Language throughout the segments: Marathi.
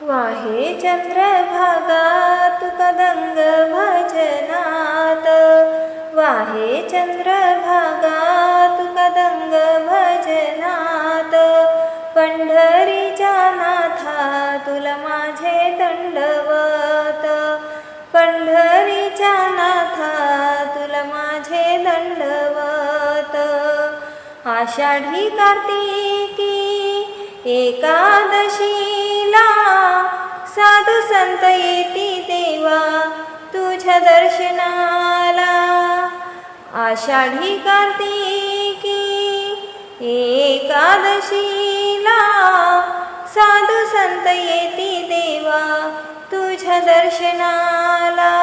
वाहे चंद्रभागा तुका दंग भजनात, वाहे चंद्रभागा तुका दंग भजनात. पंढरीच्या नाथा तुला माझे दंडवत, पंढरीच्या नाथा तुला माझे दंडवत. आषाढी कार्तिकी एकादशीला साधू संत येती देवा तुझ्या दर्शनाला. आषाढी कार्तिकी एकादशीला साधू संत येती देवा तुझ्या दर्शनाला.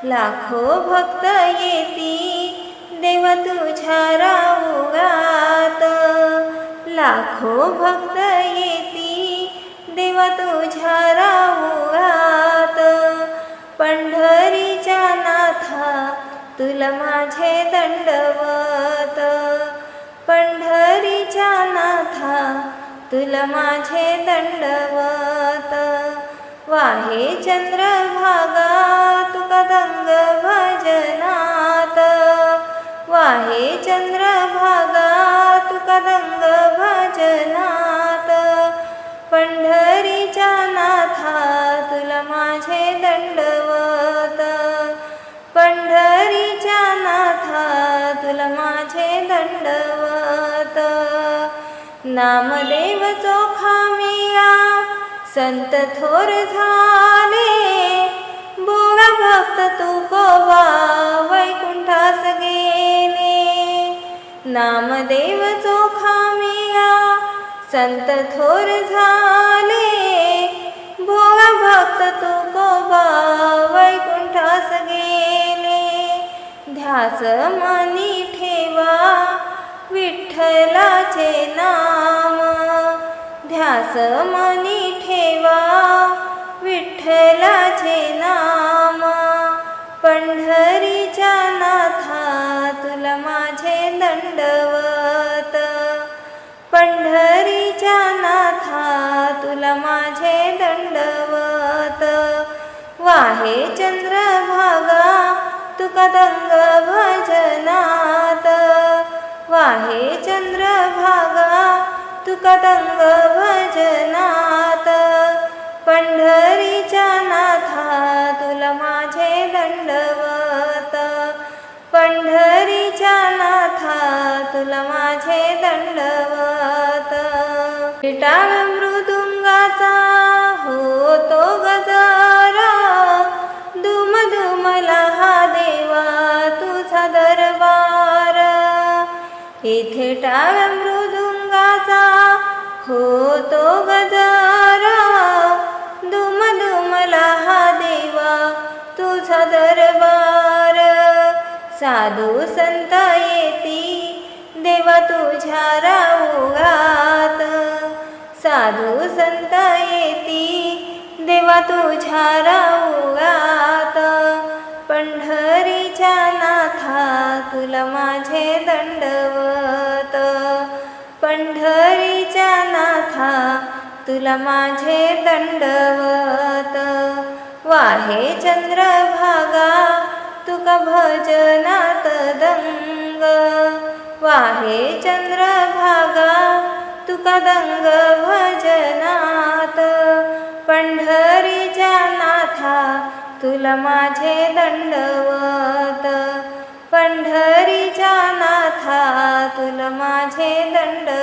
लाखो भक्त येती देवा तुझ्या राऊळात, लाखो भक्त येती देवा तुझ्या राऊळात. पंढरीच्या नाथा तुला माझे दंडवत, पंढरीच्या नाथा तुला माझे दंडवत. वाहे चंद्रभागा तुका दंग भजनात, वाहे चंद्रभागा तुका दंग भजनात. पंढरीच्या नाथा तुला माझे दंडवत, पंढरीच्या नाथा तुला माझे दंडवत. नामदेव चोखा मेळा संत थोर झाले, बोळा भक्त तुकोबा वैकुंठास गेले. नामदेव चोखा मेळा संत थोर झाले, भोळा भक्त तुकोबा वैकुंठास गेले. ध्यास मनी ठेवा विठ्ठलाचे नाम, ध्यास मनी ठेवा विठ्ठलाचे नाम. पंढरीच्या नाथा तुला माझे दंडवत, पंढरीच्या नाथा तुला माझे दंडवत. वाहे चंद्रभागा तुका दंग भजनात, वाहे चंद्रभागा तुका दंग भजनात. पंढरीच्या नाथा तुला माझे दंडवत, पंढरीच्या नाथा तुला माझे दंडवत. टाळ मृदुंगाचा होतो गजर, दुम दुमला हा देवा तुझा दरबार. इथे टाळ मृदुंगाचा होतो गजर, दुम दुमला हा देवा तुझा दरबार. साधू संत येती देवा तुझ्या राऊळात, साधू संत येती देवा तुझ्या राऊळात. पंढरीच्या नाथा तुला माझे दंडवत, पंढरीच्या नाथा तुला माझे दंडवत. वाहे चंद्रभागा तुका भजनात दंग, वाहे चंद्रभागा तुका दंग भजनात. पंढरीच्या नाथा तुला माझे दंडवत, पंढरीच्या नाथा तुला माझे दंडवत.